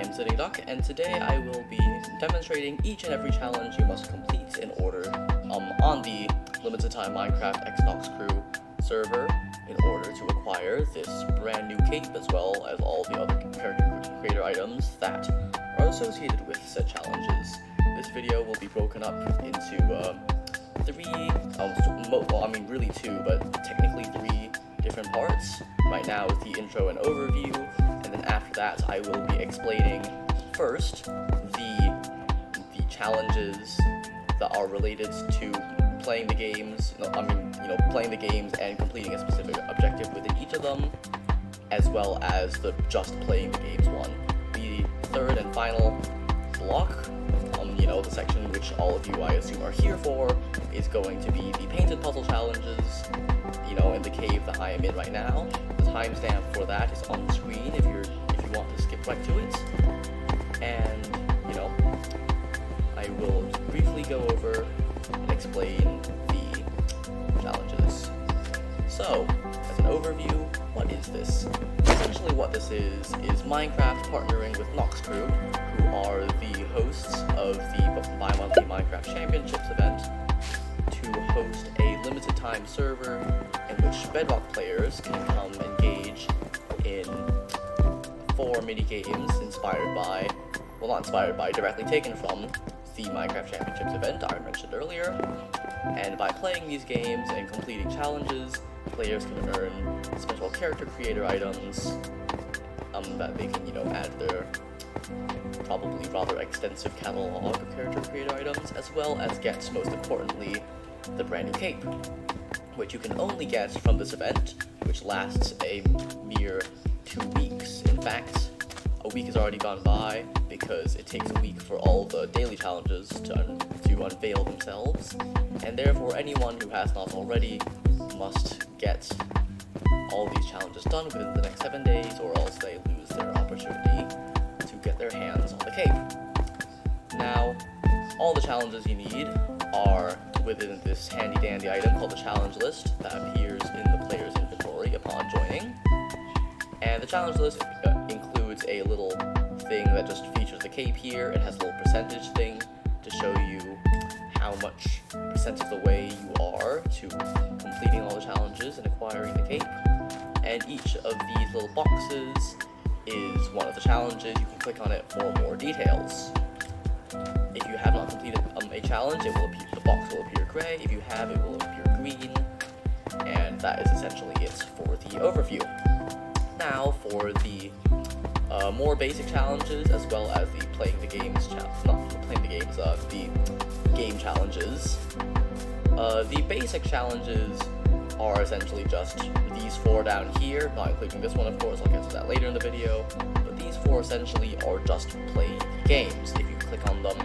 am Sitting Duck, and today I will be demonstrating each and every challenge you must complete in order on the limited time Minecraft X Noxcrew server in order to acquire this brand new cape, as well as all the other character creator items that are associated with said challenges. This video will be broken up into really two, but technically three different parts. Right now is the intro and overview, and then after that I will be explaining first the challenges that are related to playing the games, playing the games and completing a specific objective within each of them, as well as the just playing the games one. The third and final block, the section which all of you I assume are here for, is going to be the painted puzzle challenges, in the cave that I am in right now. The timestamp for that is on the screen if you want to skip right to it. And, I will briefly go over and explain the challenges. So, as an overview, what is this? Essentially what this is Minecraft partnering with Noxcrew, who are the hosts of the bi-monthly Minecraft Championships event, to host a limited time server in which Bedrock players can come engage in 4 minigames directly taken from the Minecraft Championships event I mentioned earlier. And by playing these games and completing challenges, players can earn special character creator items that they can, add their probably rather extensive catalog of character creator items, as well as get, most importantly, the brand new cape, which you can only get from this event, which lasts a mere 2 weeks. In fact, a week has already gone by because it takes a week for all the daily challenges to unveil themselves, and therefore anyone who has not already must get all these challenges done within the next 7 days, or else they lose their opportunity to get their hands on the cape. Now, all the challenges you need are within this handy-dandy item called the challenge list that appears in the player's inventory upon joining. And the challenge list includes a little thing that just features the cape here. It has a little percentage thing to show you how much percent of the way you are to completing all the challenges and acquiring the cape. And each of these little boxes is one of the challenges. You can click on it for more details. If you have not completed a challenge, the box will appear gray. If you have, it will appear green. And that is essentially it for the overview. Now for the more basic challenges, as well as the the game challenges. The basic challenges are essentially just these 4 down here, not including this one of course, I'll get to that later in the video, but these 4 essentially are just play the games. If you click on them,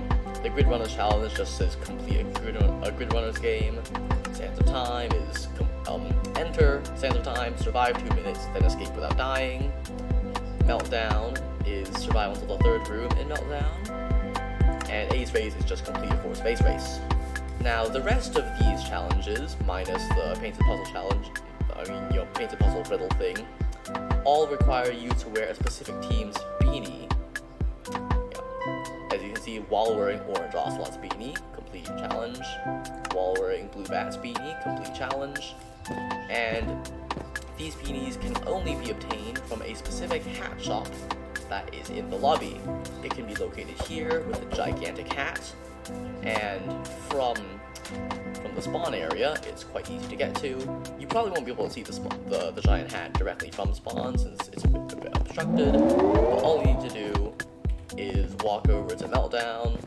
the Grid Runners challenge just says complete a Grid Runners game. Sands of Time is enter Sands of Time, survive 2 minutes, then escape without dying. Meltdown is survive until the 3rd room in Meltdown. And Ace Race is just complete a 4 space race. Now, the rest of these challenges, minus the painted puzzle challenge, painted puzzle riddle thing, all require you to wear a specific team's beanie. As you can see, while wearing Orange Ocelot's beanie, complete challenge. While wearing Blue Bat's beanie, complete challenge. And these beanies can only be obtained from a specific hat shop that is in the lobby. It can be located here with a gigantic hat, and from the spawn area, it's quite easy to get to. You probably won't be able to see the giant hat directly from spawn since it's a bit obstructed, but all you need to do is walk over to Meltdown,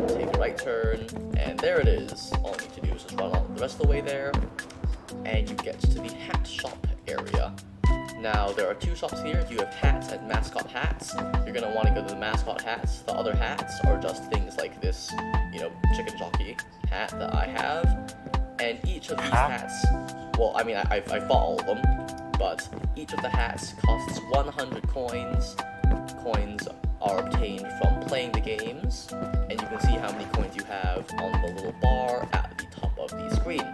take a right turn, and there it is. All you need to do is just run all the rest of the way there, and you get to the hat shop area. Now, there are 2 shops here. If you have hats and mascot hats, you're going to want to go to the mascot hats. The other hats are just things like this, chicken jockey hat that I have. And each of these hats, I bought all of them, but each of the hats costs 100 coins. Coins are obtained from playing the games, and you can see how many coins you have on the little bar at the top of the screen.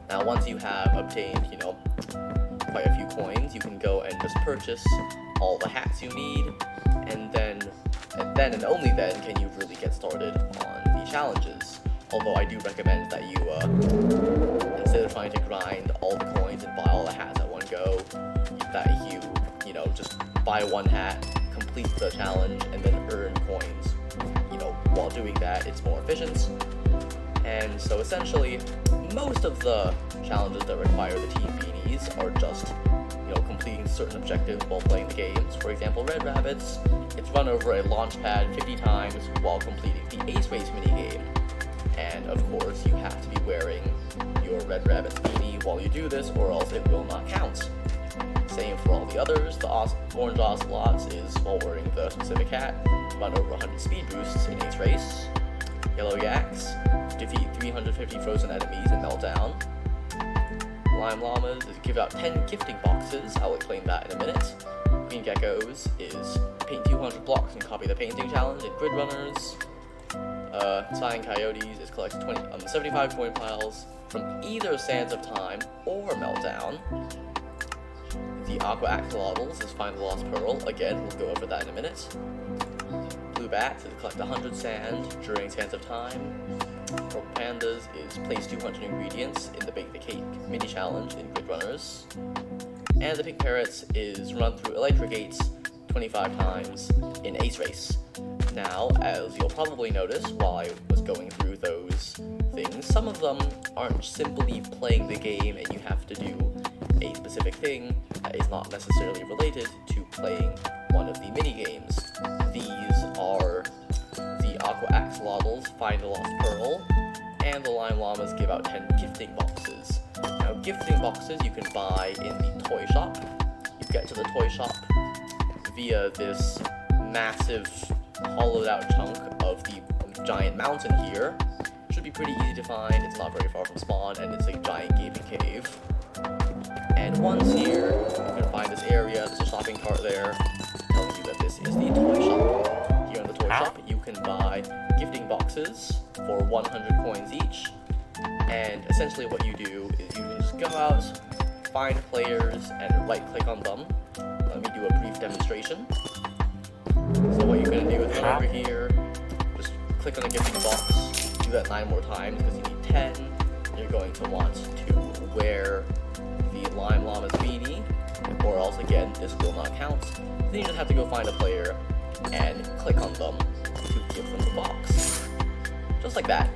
Now, once you have obtained, quite a few coins, you can go and just purchase all the hats you need, and then and only then can you really get started on the challenges. Although I do recommend that you, instead of trying to grind all the coins and buy all the hats at one go, that you know, just buy one hat, complete the challenge, and then earn coins. You know, while doing that, it's more efficient. And so essentially, most of the challenges that require the team beanies are just, you know, completing certain objectives while playing the games. For example, Red Rabbits, it's run over a launch pad 50 times while completing the Ace Race minigame. And of course, you have to be wearing your Red Rabbit's beanie while you do this, or else it will not count. Same for all the others. The Orange Ocelots is while wearing the specific hat, run over 100 speed boosts in Ace Race. Yellow Yaks, defeat 350 frozen enemies in Meltdown. Lime Llamas is give out 10 gifting boxes, I'll explain that in a minute. Green Geckos is paint 200 blocks and copy the painting challenge in Grid Runners. Cyan Coyotes is collect 75 coin piles from either Sands of Time or Meltdown. The Aqua Axolotls is find the lost pearl, again we'll go over that in a minute. Blue Bats is collect 100 sand during Sands of Time. Purple Pandas is place 200 ingredients in the Bake the Cake mini challenge in Grid Runners. And the Pink Parrots is run through Elytra Gates 25 times in Ace Race. Now, as you'll probably notice while I was going through those things, some of them aren't simply playing the game and you have to do a specific thing that is not necessarily related to playing one of the mini-games. These are the Aqua Axolotls find a lost pearl, and the Lime Llamas give out 10 gifting boxes. Now, gifting boxes you can buy in the toy shop. You get to the toy shop via this massive hollowed out chunk of the giant mountain here. Should be pretty easy to find, it's not very far from spawn, and it's a giant gaping cave. And once here, you can find this area, there's a shopping cart there, telling you that this is the toy shop. Here in the toy shop, you can buy gifting boxes for 100 coins each, and essentially what you do is you can just go out, find players, and right-click on them. Let me do a brief demonstration. So what you're going to do is run over here, just click on the gifting box, do that 9 more times because you need 10. You're going to want to wear the Lime Llama's beanie, or else again, this will not count. Then you just have to go find a player and click on them to give them the box. Just like that.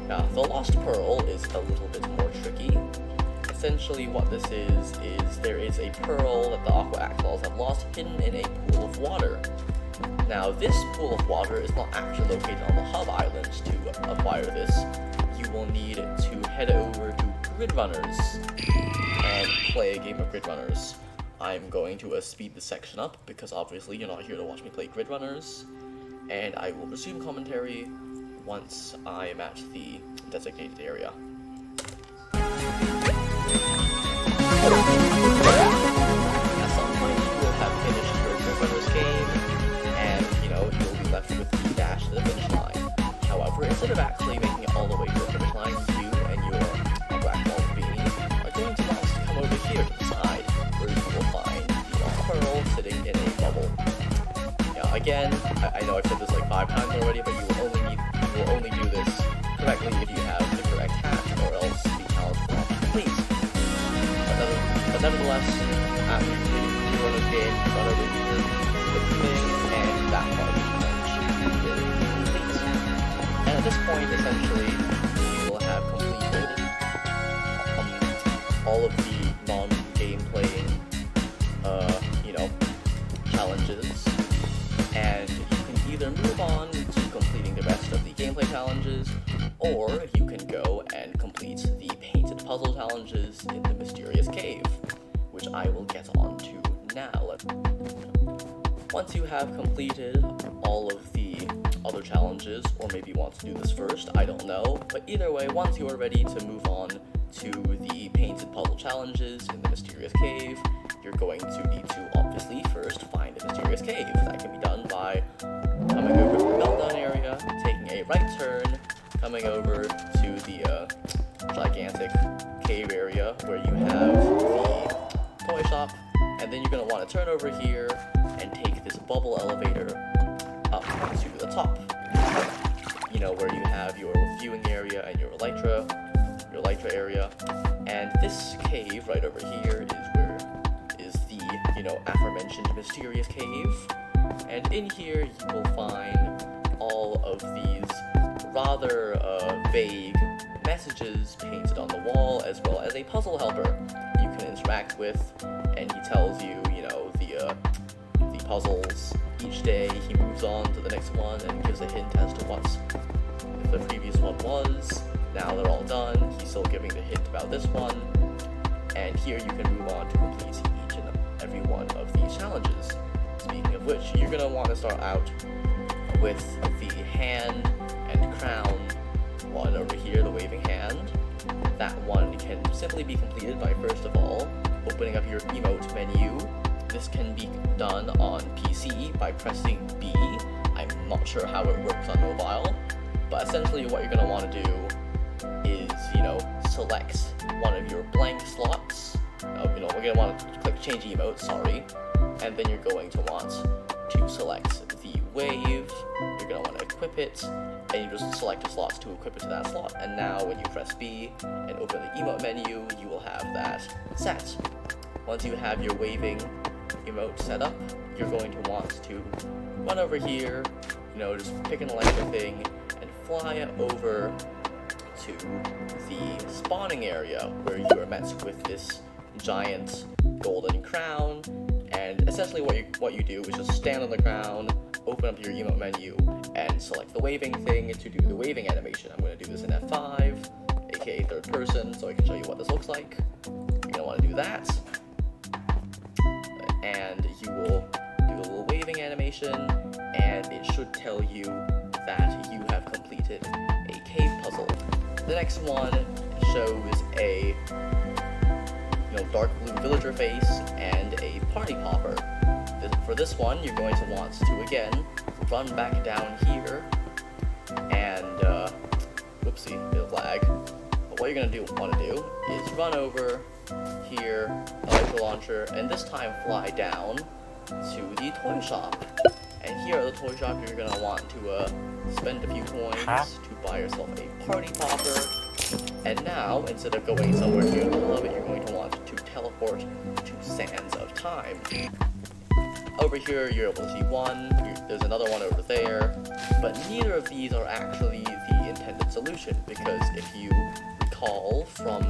Now, the Lost Pearl is a little bit more tricky. Essentially what this is there is a pearl that the Aqua Axolotls have lost hidden in a pool of water. Now, this pool of water is not actually located on the hub island to acquire this. You will need to head over to Grid Runners and play a game of Grid Runners. I'm going to speed this section up because obviously you're not here to watch me play Grid Runners, and I will resume commentary once I am at the designated area. At some point you will have finished your Grid Runners game, and you know, you'll be left with the dash to the finish line. However, instead of actually making it all the way to the finish line, you and your black ball beanie are going to want to come over here to the side, where you will find the Lost Pearl sitting in a bubble. Now again, I know I've said this like 5 times already, but you will only do this correctly if you have the correct hat, or else the challenge will not be complete. But nevertheless, after completing the Runner's game, run over here, the thing, and that part of the challenge will be complete. And at this point, essentially, you will have completed all of the non-game playing, challenges, and you can either move on to completing the rest of the gameplay challenges, or you can go and complete the painted puzzle challenges in the mysterious cave, which I will get on to now. Once you have completed all of the other challenges, or maybe you want to do this first, I don't know, but either way, once you are ready to move on to the painted puzzle challenges in the mysterious cave, you're going to need to obviously first find a mysterious cave. That can be done by coming over to the Meltdown area, taking a right turn, coming over to the gigantic cave area where you have the toy stop, and then you're going to want to turn over here and take this bubble elevator up to the top. You know, where you have your viewing area and your elytra area. And this cave right over here is the, you know, aforementioned mysterious cave. And in here you will find all of these rather vague messages painted on the wall, as well as a puzzle helper you can interact with, and he tells you, you know, the puzzles. Each day he moves on to the next one and gives a hint as to what the previous one was. Now they're all done, he's still giving the hint about this one, and here you can move on to complete each and every one of these challenges. Speaking of which, you're going to want to start out with the hand and crown one over here, the waving hand. That one can simply be completed by, first of all, opening up your emote menu. This can be done on PC by pressing B. I'm not sure how it works on mobile, but essentially what you're going to want to do is, you know, select one of your blank slots. You know, we're going to want to click change emote, sorry, and then you're going to want to select the wave. You're going to want to equip it, and you just select the slots to equip it to that slot, and now when you press B and open the emote menu, you will have that set. Once you have your waving emote set up, you're going to want to run over here, you know, just pick an electric thing and fly over to the spawning area where you are met with this giant golden crown. And essentially what you do is just stand on the ground, open up your emote menu, and select the waving thing to do the waving animation. I'm going to do this in F5, aka third person, so I can show you what this looks like. You're going to want to do that, and you will do a little waving animation, and it should tell you that you have completed a cave puzzle. The next one shows a dark blue villager face and a party popper. For this one, you're going to want to again run back down here and whoopsie, bit of lag. But what you're going to want to do is run over here, electro launcher, and this time fly down to the toy shop. And here at the toy shop, you're going to want to spend a few coins to buy yourself a party popper. And now, instead of going somewhere here in the middle of it, you're going to want to teleport to Sands of Time. Over here, you're able to see one, there's another one over there, but neither of these are actually the intended solution, because if you recall from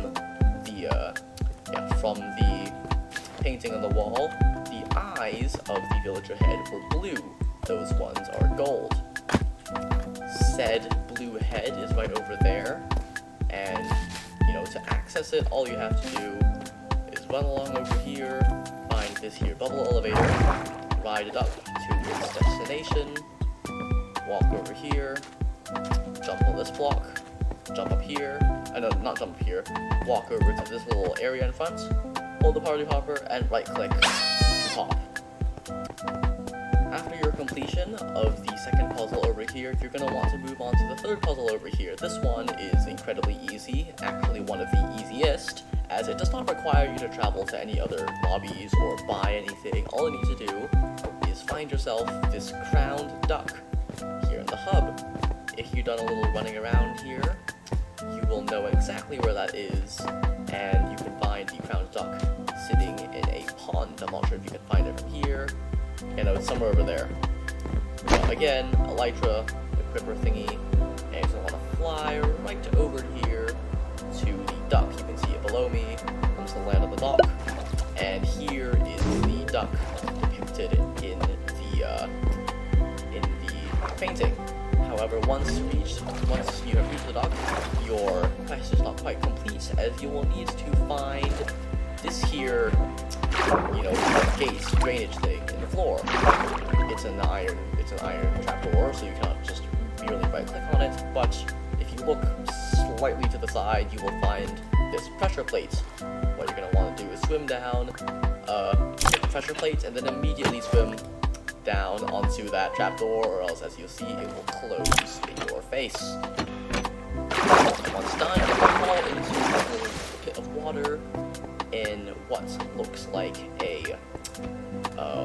the painting on the wall, the eyes of the villager head were blue. Those ones are gold. Said blue head is right over there, and to access it, all you have to do is run along over here, find this here bubble elevator, ride it up to its destination, walk over here, jump on this block, jump up here, no, not jump up here, walk over to this little area in front, hold the party hopper, and right click to pop. After your completion of the second puzzle over here, you're going to want to move on to the third puzzle over here. This one is incredibly easy, actually one of the easiest, as it does not require you to travel to any other lobbies or buy anything. All you need to do is find yourself this crowned duck here in the hub. If you've done a little running around here, you will know exactly where that is, and you can find the crowned duck sitting in a pond. I'm not sure if you can find it from here. It's somewhere over there. But again, elytra, equipper thingy, and you're going to want to fly right over here to the duck. You can see it below me. I'm just going to land on the dock, and here is the duck depicted in the painting. However, once you have reached the dock, your quest is not quite complete, as you will need to find this here, gate drainage thing in the floor. It's an iron trapdoor, so you cannot just merely right click on it, but if you look slightly to the side, you will find this pressure plate. What you're going to want to do is swim down, hit the pressure plate, and then immediately swim down onto that trapdoor, or else, as you'll see, it will close in your face. Once done, you will fall into a little pit of water, in what looks like a,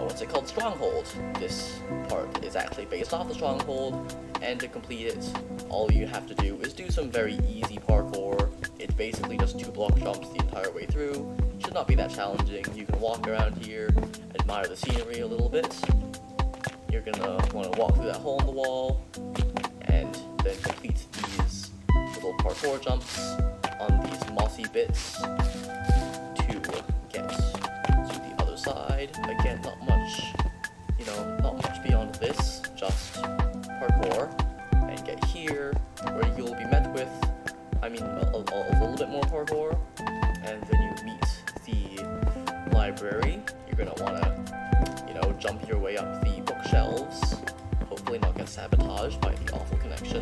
what's it called, Stronghold. This part is actually based off the Stronghold, and to complete it, all you have to do is do some very easy parkour. It's basically just 2 block jumps the entire way through. Should not be that challenging. You can walk around here, admire the scenery a little bit. You're gonna want to walk through that hole in the wall, and then complete these little parkour jumps on these mossy bits to get to the other side. Again, not much, not much beyond this, just parkour, and get here, where you'll be met with, a little bit more parkour, and then you meet the library. You're gonna wanna, jump your way up the bookshelves, hopefully not get sabotaged by the awful connection,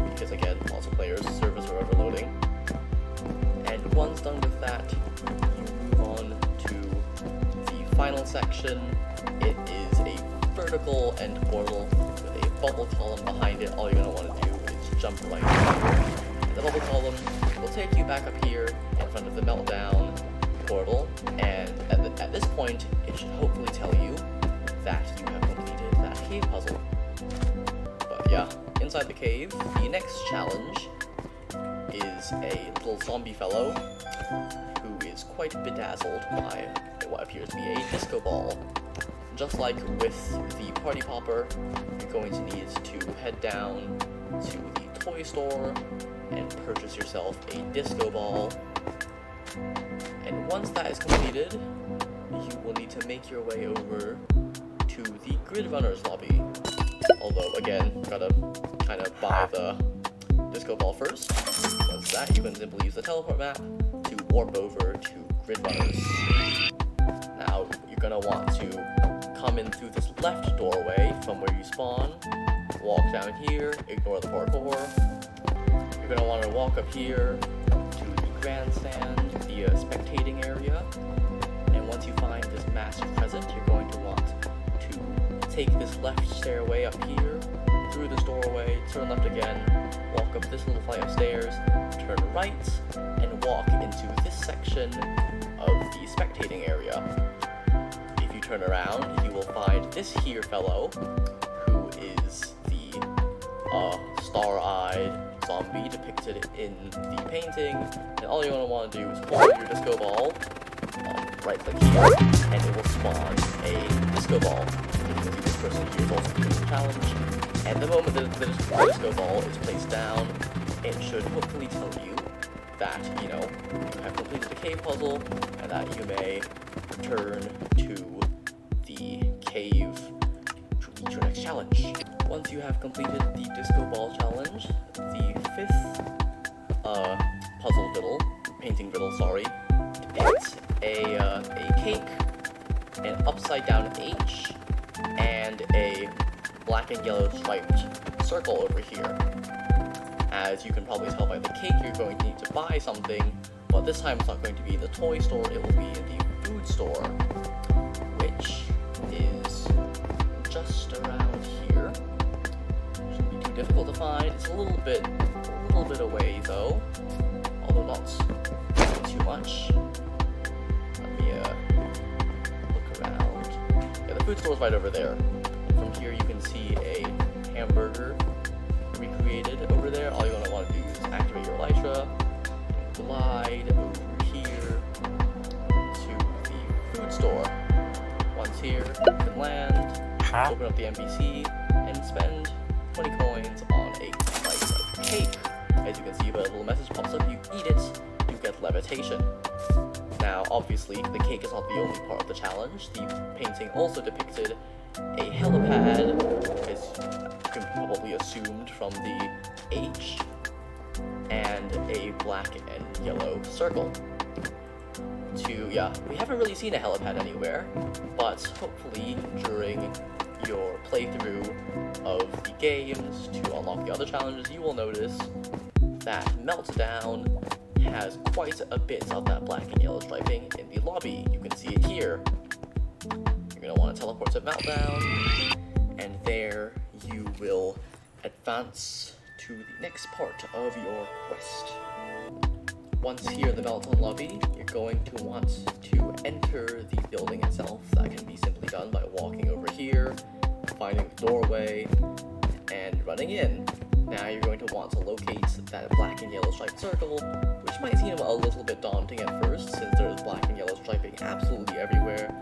because again, lots of players, servers are overloading. And once done with that, you move on to the final section. It is a vertical end portal with a bubble column behind it. All you're going to want to do is jump right here. And the bubble column will take you back up here in front of the meltdown portal, and at this point, it should hopefully tell you that you have completed that cave puzzle. But yeah, inside the cave, the next challenge is a little zombie fellow who is quite bedazzled by what appears to be a disco ball. Just like with the party popper, you're going to need to head down to the toy store and purchase yourself a disco ball. And once that is completed, you will need to make your way over to the Grid Runners lobby. Although, again, gotta kind of buy the disco ball first. Once that, you can simply use the teleport map to warp over to Grid Runners. Now, you're gonna want to come in through this left doorway from where you spawn, walk down here, ignore the parkour. You're gonna want to walk up here to the grandstand, the spectating area, and once you find this massive present, you're going to want to take this left stairway up here, through this doorway, turn left again, walk up this little flight of stairs, turn right, and walk into this section of the spectating area. If you turn around, you will find this here fellow, who is the star-eyed zombie depicted in the painting, and all you're going to want to do is hold your disco ball, right click here, and it will spawn a disco ball. You can see this person here is also doing the challenge, and the moment that the disco ball is placed down, it should hopefully tell you that, you have completed the cave puzzle, and that you may return to the cave to meet your next challenge. Once you have completed the disco ball challenge, the 5th painting riddle, depicts a cake, an upside down H, and a black and yellow striped circle over here. As you can probably tell by the cake, you're going to need to buy something, but this time it's not going to be in the toy store, it will be in the food store, which is just around here. Shouldn't be too difficult to find. It's a little bit away though, although not too much. Let me look around. Yeah, the food store is right over there. From here you can see a hamburger recreated over there. All you're going to want to do is activate your elytra, glide over here to the food store. Once here, you can land, open up the MCC, and spend 20 coins on a slice of cake. As you can see, but a little message pops up, you eat it, you get levitation. Now, obviously, the cake is not the only part of the challenge. The painting also depicted a helipad, as you can probably assumed from the H, and a black and yellow circle. We haven't really seen a helipad anywhere, but hopefully during your playthrough of the games to unlock the other challenges, you will notice that Meltdown has quite a bit of that black and yellow striping in the lobby. You can see it here. You're going to want to teleport to Meltdown, and there you will advance to the next part of your quest. Once here in the Mountain lobby, you're going to want to enter the building itself. That can be simply done by walking over here, finding the doorway, and running in. Now you're going to want to locate that black and yellow striped circle, which might seem a little bit daunting at first, since there's black and yellow striping absolutely everywhere,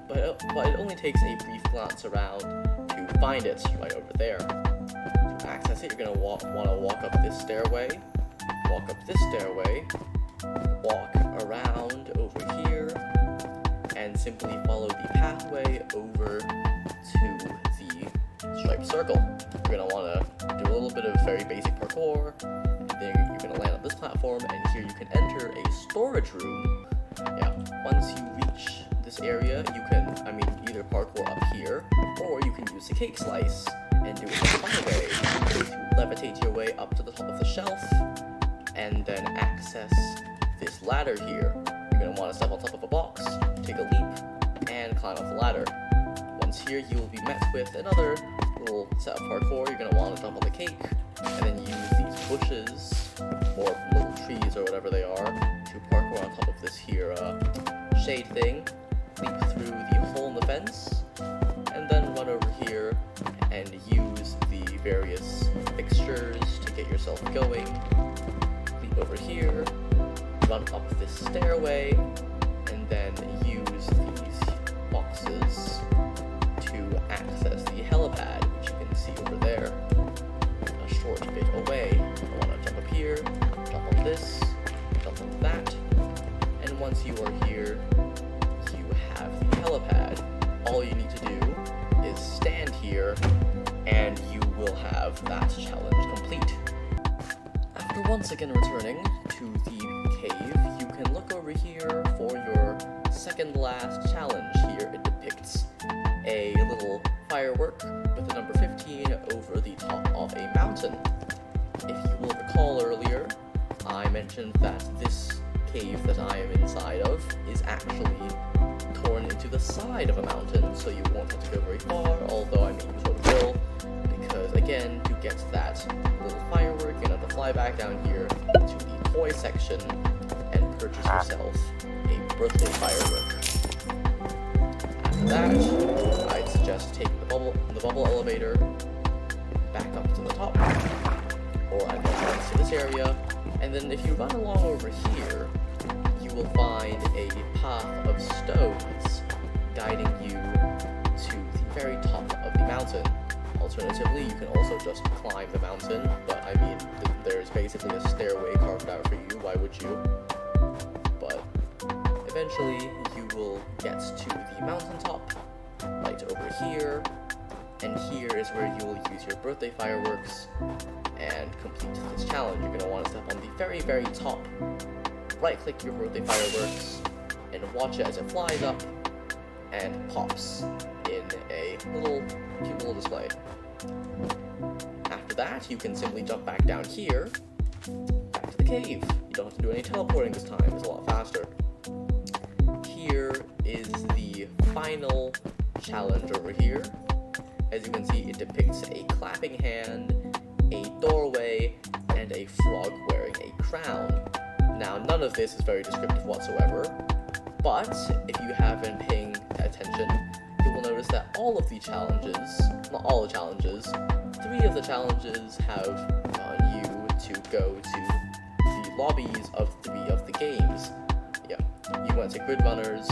but it only takes a brief glance around to find it right over there. To access it, you're going to want to walk up this stairway, walk around over here, and simply follow the pathway over to the striped circle. You're going to want to do a little bit of very basic parkour, and then you're going to land on this platform, and here you can enter a storage room. Yeah, once you reach this area, you can, either parkour up here, or you can use the cake slice and do it the fun way to levitate your way up to the top of the shelf, and then access this ladder here. You're going to want to step on top of a box, take a leap, and climb up the ladder. Once here, you will be met with another little set of parkour. You're going to want to jump on the cake, and then use these bushes, or little trees, or whatever they are, to parkour on top of this here shade thing, leap through the hole in the fence, and then run over here and use the various fixtures to get yourself going. Leap over here, run up this stairway, and then use these boxes to access the helipad, which you can see over there, a short bit away. I want to jump up here, jump on this, jump on that, and once you are here, you have the helipad. All you need to do is stand here, and you will have that challenge complete. After once again returning to the cave, you can look over here for your second last challenge. Here it depicts a little firework with the number 15 over the top of a mountain. If you will recall earlier, I mentioned that this cave that I am inside of is actually torn into the side of a mountain, so you won't have to go very far, although you sort of will, because again, to get that little firework, you're gonna have to fly back down here to the toy section and purchase yourself a birthday firework. After that, I'd suggest taking the bubble elevator back up to the top, or advance to this area, and then if you run along over here, you will find a path of stones guiding you to the very top of the mountain. Alternatively, you can also just climb the mountain, but there's basically a stairway carved out for you, why would you? But eventually, you will get to the mountaintop, right over here, and here is where you will use your birthday fireworks and complete this challenge. You're going to want to step on the very, very top, right-click your birthday fireworks, and watch it as it flies up and pops in a cute little display. After that, you can simply jump back down here, back to the cave. You don't have to do any teleporting this time, it's a lot faster. Here is the final challenge over here. As you can see, it depicts a clapping hand, a doorway, and a frog wearing a crown. Now, none of this is very descriptive whatsoever, but if you have been paying attention, you will notice that all of the challenges, not all the challenges, 3 of the challenges have you to go to the lobbies of 3 of the games. Yeah, you went to Grid Runners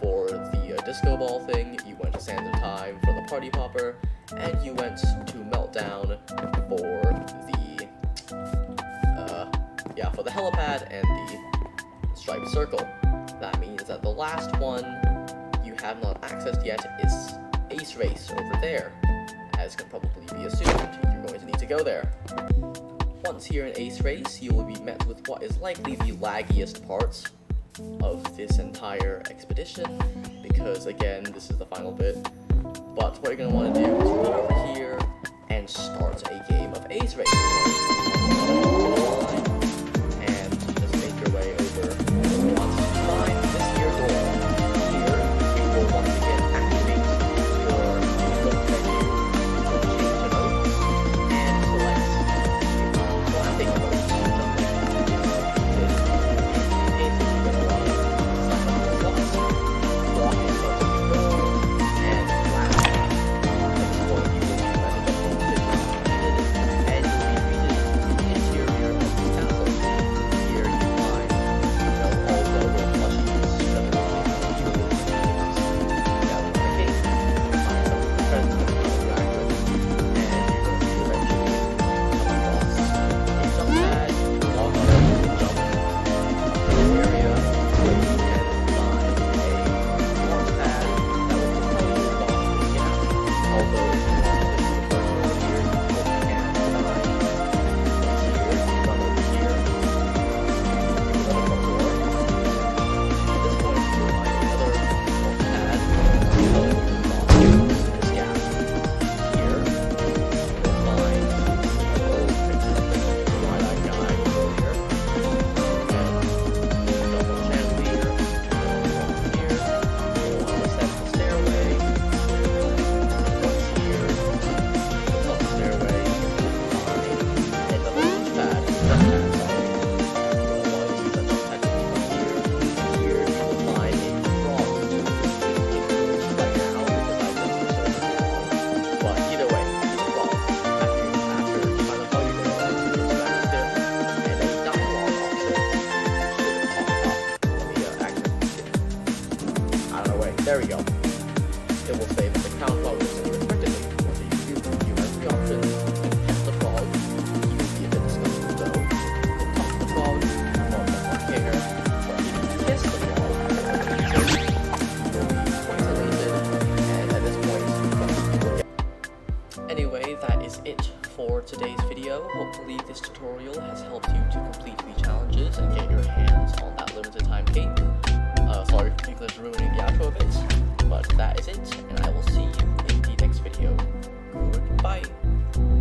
for the disco ball thing, you went to Sands of Time for the party popper, and you went to Meltdown for the helipad and the striped circle. That means that the last one you have not accessed yet is Ace Race over there. As can probably be assumed, you're going to need to go there. Once here in Ace Race, you will be met with what is likely the laggiest part of this entire expedition, because again, this is the final bit. But what you're going to want to do is run over here and start a game of Ace Race. And just make your way over. Once you find this here door, here you will once again activate your input menu, change the notes, and select clapping mode. we go. It will say that the crown frog is unexpectedly. You have three options. Catch the frog, he will be a bit disgusting though. Touch the frog, the frog does not care. But if you kiss the frog, he will be poisonated, and at this point, you will get. Anyway, that is it for today's video. Hopefully this tutorial has helped you to complete the challenges and get your hands on that limited time cape. Sorry for English ruining the outro a bit, but that is it, and I will see you in the next video. Goodbye!